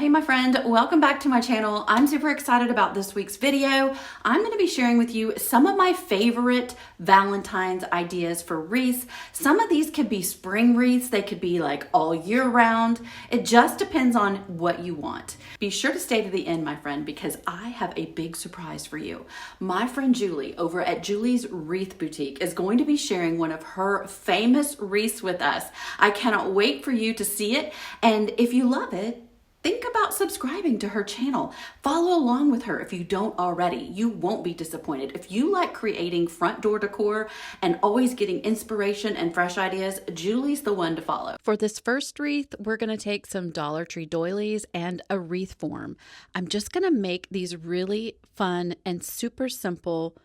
Hey my friend, welcome back to my channel. I'm super excited about this week's video. I'm going to be sharing with you some of my favorite Valentine's ideas for wreaths. Some of these could be spring wreaths. They could be like all year round. It just depends on what you want. Be sure to stay to the end, my friend, because I have a big surprise for you. My friend Julie over at Julie's Wreath Boutique is going to be sharing one of her famous wreaths with us. I cannot wait for you to see it. And if you love it, think about subscribing to her channel. Follow along with her if you don't already. You won't be disappointed. If you like creating front door decor and always getting inspiration and fresh ideas, Julie's the one to follow. For this first wreath, we're going to take some Dollar Tree doilies and a wreath form. I'm just going to make these really fun and super simple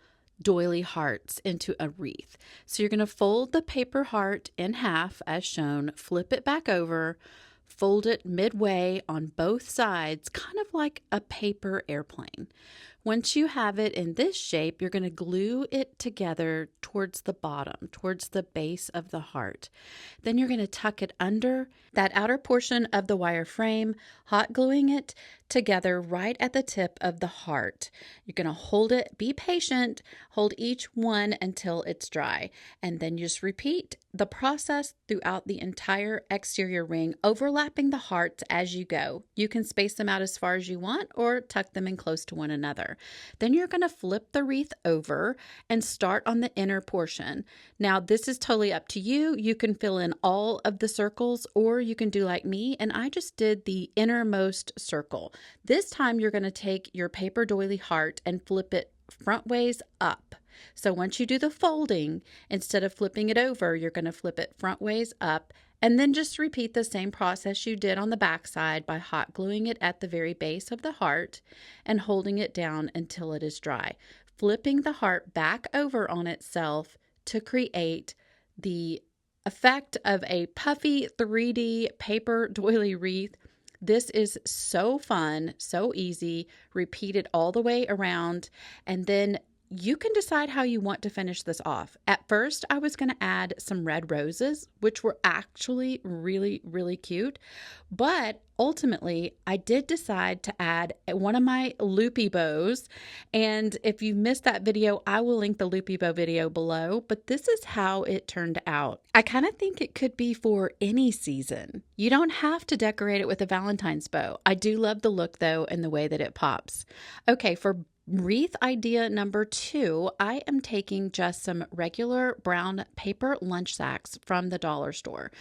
doily hearts into a wreath. So you're going to fold the paper heart in half as shown, flip it back over, fold it midway on both sides, kind of like a paper airplane. Once you have it in this shape, you're going to glue it together towards the bottom, towards the base of the heart. Then you're going to tuck it under that outer portion of the wire frame, hot gluing it together right at the tip of the heart. You're going to hold it, be patient, hold each one until it's dry, and then just repeat the process throughout the entire exterior ring, overlapping the hearts as you go. You can space them out as far as you want or tuck them in close to one another. Then you're going to flip the wreath over and start on the inner portion. Now, this is totally up to you. You can fill in all of the circles, or you can do like me, and I just did the innermost circle. This time you're going to take your paper doily heart and flip it front ways up. So once you do the folding, instead of flipping it over, you're going to flip it front ways up, and then just repeat the same process you did on the back side by hot gluing it at the very base of the heart and holding it down until it is dry. Flipping the heart back over on itself to create the effect of a puffy 3D paper doily wreath. This is so fun, so easy. Repeat it all the way around, and then you can decide how you want to finish this off. At first, I was going to add some red roses, which were actually really, really cute. But ultimately, I did decide to add one of my loopy bows. And if you missed that video, I will link the loopy bow video below. But this is how it turned out. I kind of think it could be for any season. You don't have to decorate it with a Valentine's bow. I do love the look, though, and the way that it pops. Okay, for wreath idea number 2, I am taking just some regular brown paper lunch sacks from the dollar store.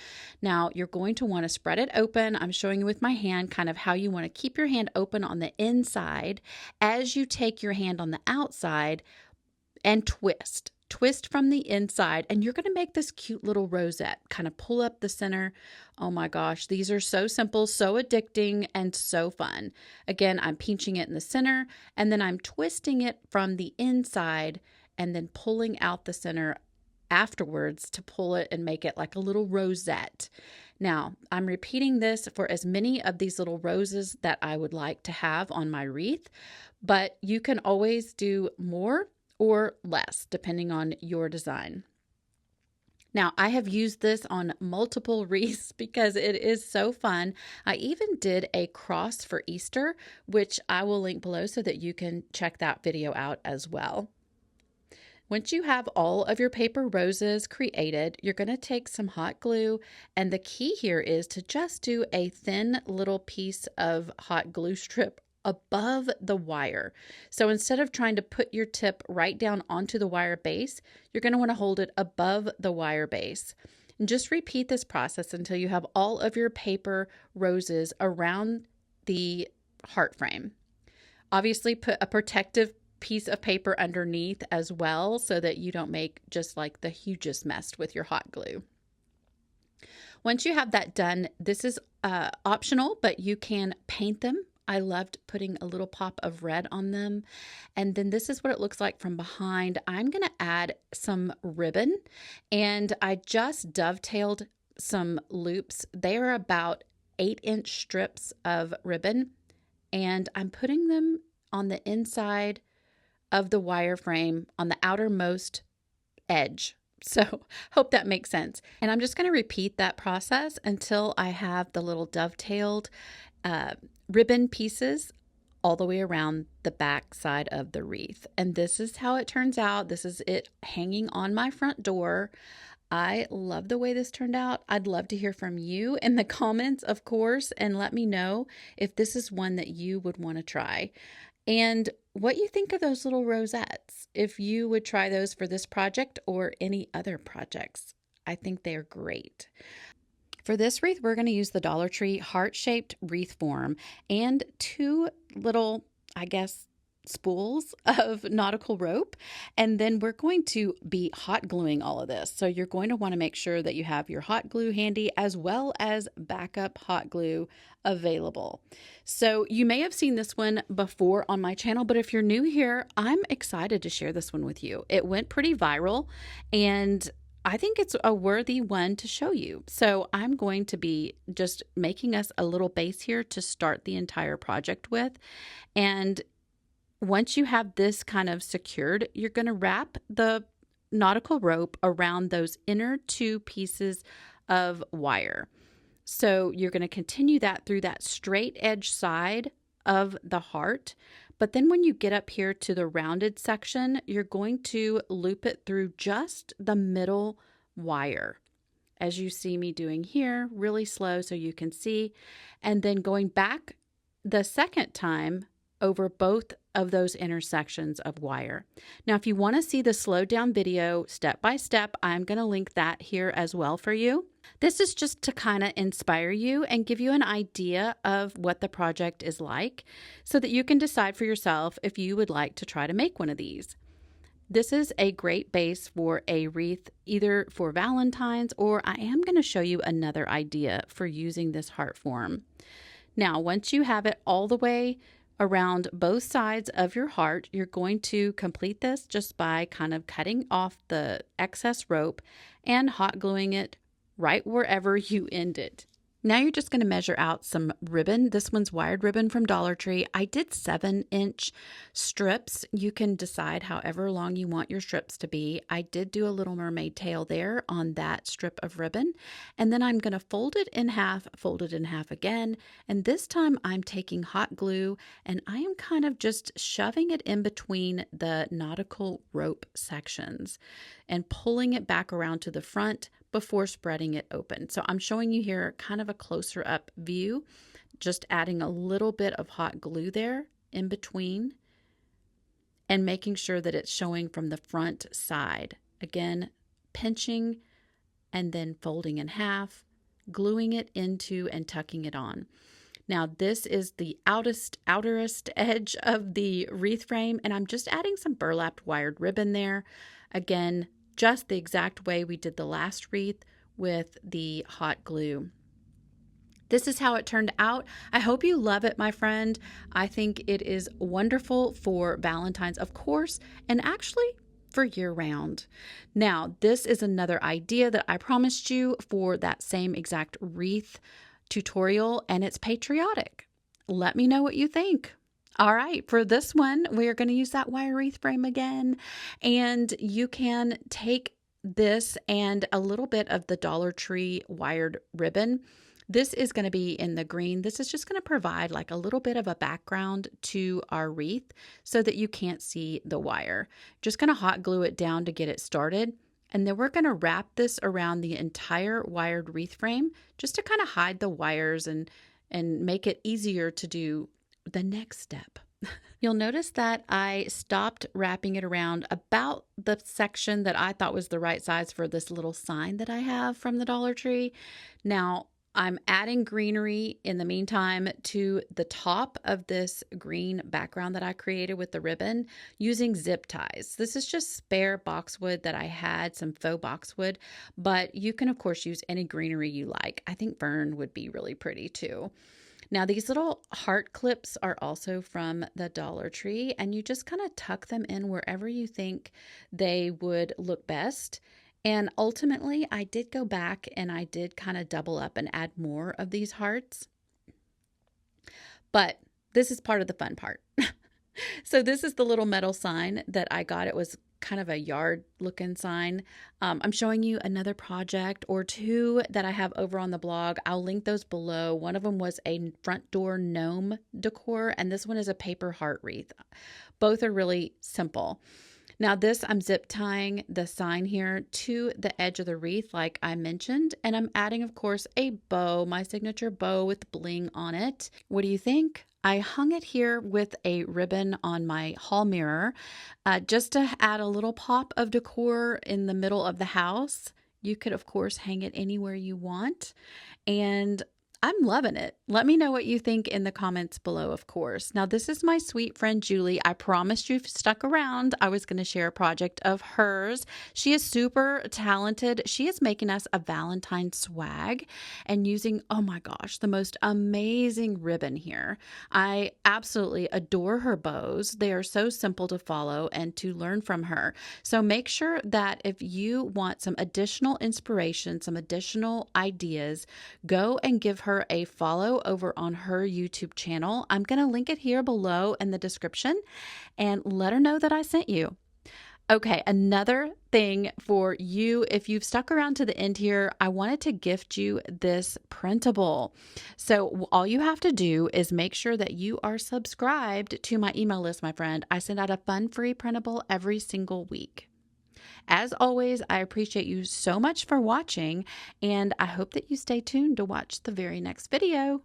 Now, you're going to want to spread it open. I'm showing you with my hand kind of how you want to keep your hand open on the inside as you take your hand on the outside and twist. Twist from the inside, and you're going to make this cute little rosette. Kind of pull up the center. Oh my gosh, these are so simple, so addicting, and so fun. Again, I'm pinching it in the center, and then I'm twisting it from the inside and then pulling out the center afterwards to pull it and make it like a little rosette. Now, I'm repeating this for as many of these little roses that I would like to have on my wreath, but you can always do more or less, depending on your design. Now, I have used this on multiple wreaths because it is so fun. I even did a cross for Easter, which I will link below so that you can check that video out as well. Once you have all of your paper roses created, you're going to take some hot glue, and the key here is to just do a thin little piece of hot glue strip above the wire. So instead of trying to put your tip right down onto the wire base, you're going to want to hold it above the wire base. And just repeat this process until you have all of your paper roses around the heart frame. Obviously, put a protective piece of paper underneath as well so that you don't make just like the hugest mess with your hot glue. Once you have that done, this is optional, but you can paint them. I loved putting a little pop of red on them. And then this is what it looks like from behind. I'm going to add some ribbon, and I just dovetailed some loops. They are about 8-inch strips of ribbon, and I'm putting them on the inside of the wire frame on the outermost edge. So hope that makes sense. And I'm just going to repeat that process until I have the little dovetailed ribbon pieces all the way around the back side of the wreath. And this is how it turns out. This is it hanging on my front door. I love the way this turned out. I'd love to hear from you in the comments, of course, and let me know if this is one that you would want to try and what you think of those little rosettes, if you would try those for this project or any other projects. I think they're great. For this wreath, we're going to use the Dollar Tree heart-shaped wreath form and 2 little, I guess, spools of nautical rope, and then we're going to be hot gluing all of this. So you're going to want to make sure that you have your hot glue handy as well as backup hot glue available. So you may have seen this one before on my channel, but if you're new here, I'm excited to share this one with you. It went pretty viral and I think it's a worthy one to show you. So I'm going to be just making us a little base here to start the entire project with. And once you have this kind of secured, you're going to wrap the nautical rope around those inner 2 pieces of wire. So you're going to continue that through that straight edge side of the heart. But then when you get up here to the rounded section, you're going to loop it through just the middle wire, as you see me doing here, really slow so you can see. And then going back the second time over both of those intersections of wire. Now, if you want to see the slowed down video step by step, I'm going to link that here as well for you. This is just to kind of inspire you and give you an idea of what the project is like so that you can decide for yourself if you would like to try to make one of these. This is a great base for a wreath, either for Valentine's, or I am going to show you another idea for using this heart form. Now, once you have it all the way around both sides of your heart, you're going to complete this just by kind of cutting off the excess rope and hot gluing it right wherever you end it. Now you're just going to measure out some ribbon. This one's wired ribbon from Dollar Tree. I did 7-inch strips. You can decide however long you want your strips to be. I did do a little mermaid tail there on that strip of ribbon. And then I'm going to fold it in half again. And this time I'm taking hot glue and I am kind of just shoving it in between the nautical rope sections and pulling it back around to the front before spreading it open. So I'm showing you here kind of a closer up view, just adding a little bit of hot glue there in between and making sure that it's showing from the front side. Again, pinching and then folding in half, gluing it into and tucking it on. Now this is the outerest edge of the wreath frame, and I'm just adding some burlapped wired ribbon there. Again, just the exact way we did the last wreath with the hot glue. This is how it turned out. I hope you love it, my friend. I think it is wonderful for Valentine's, of course, and actually for year-round. Now, this is another idea that I promised you for that same exact wreath tutorial, and it's Patriotic. Let me know what you think. All right, for this one, we are going to use that wire wreath frame again, and you can take this and a little bit of the Dollar Tree wired ribbon. This is going to be in the green. This is just going to provide like a little bit of a background to our wreath so that you can't see the wire. Just going to hot glue it down to get it started. And then we're going to wrap this around the entire wired wreath frame just to kind of hide the wires and make it easier to do the next step. You'll notice that I stopped wrapping it around about the section that I thought was the right size for this little sign that I have from the Dollar Tree. Now, I'm adding greenery in the meantime to the top of this green background that I created with the ribbon using zip ties. This is just spare boxwood that I had, some faux boxwood, but you can of course use any greenery you like. I think fern would be really pretty too. Now these little heart clips are also from the Dollar Tree, and you just kind of tuck them in wherever you think they would look best. And ultimately, I did go back and I did kind of double up and add more of these hearts. But this is part of the fun part. So this is the little metal sign that I got. It was kind of a yard looking sign. I'm showing you another project or two that I have over on the blog. I'll link those below. One of them was a front door gnome decor, and this one is a paper heart wreath. Both are really simple. Now this, I'm zip tying the sign here to the edge of the wreath like I mentioned, and I'm adding, of course, a bow, my signature bow with bling on it. What do you think? I hung it here with a ribbon on my hall mirror just to add a little pop of decor in the middle of the house. You could, of course, hang it anywhere you want, and I'm loving it. Let me know what you think in the comments below, of course. Now, this is my sweet friend, Julie. I promised you, if you stuck around, I was going to share a project of hers. She is super talented. She is making us a Valentine swag and using, oh my gosh, the most amazing ribbon here. I absolutely adore her bows. They are so simple to follow and to learn from her. So make sure that if you want some additional inspiration, some additional ideas, go and give her a follow over on her YouTube channel. I'm going to link it here below in the description and let her know that I sent you. Okay, another thing for you, if you've stuck around to the end here, I wanted to gift you this printable. So all you have to do is make sure that you are subscribed to my email list, my friend. I send out a fun free printable every single week. As always, I appreciate you so much for watching, and I hope that you stay tuned to watch the very next video.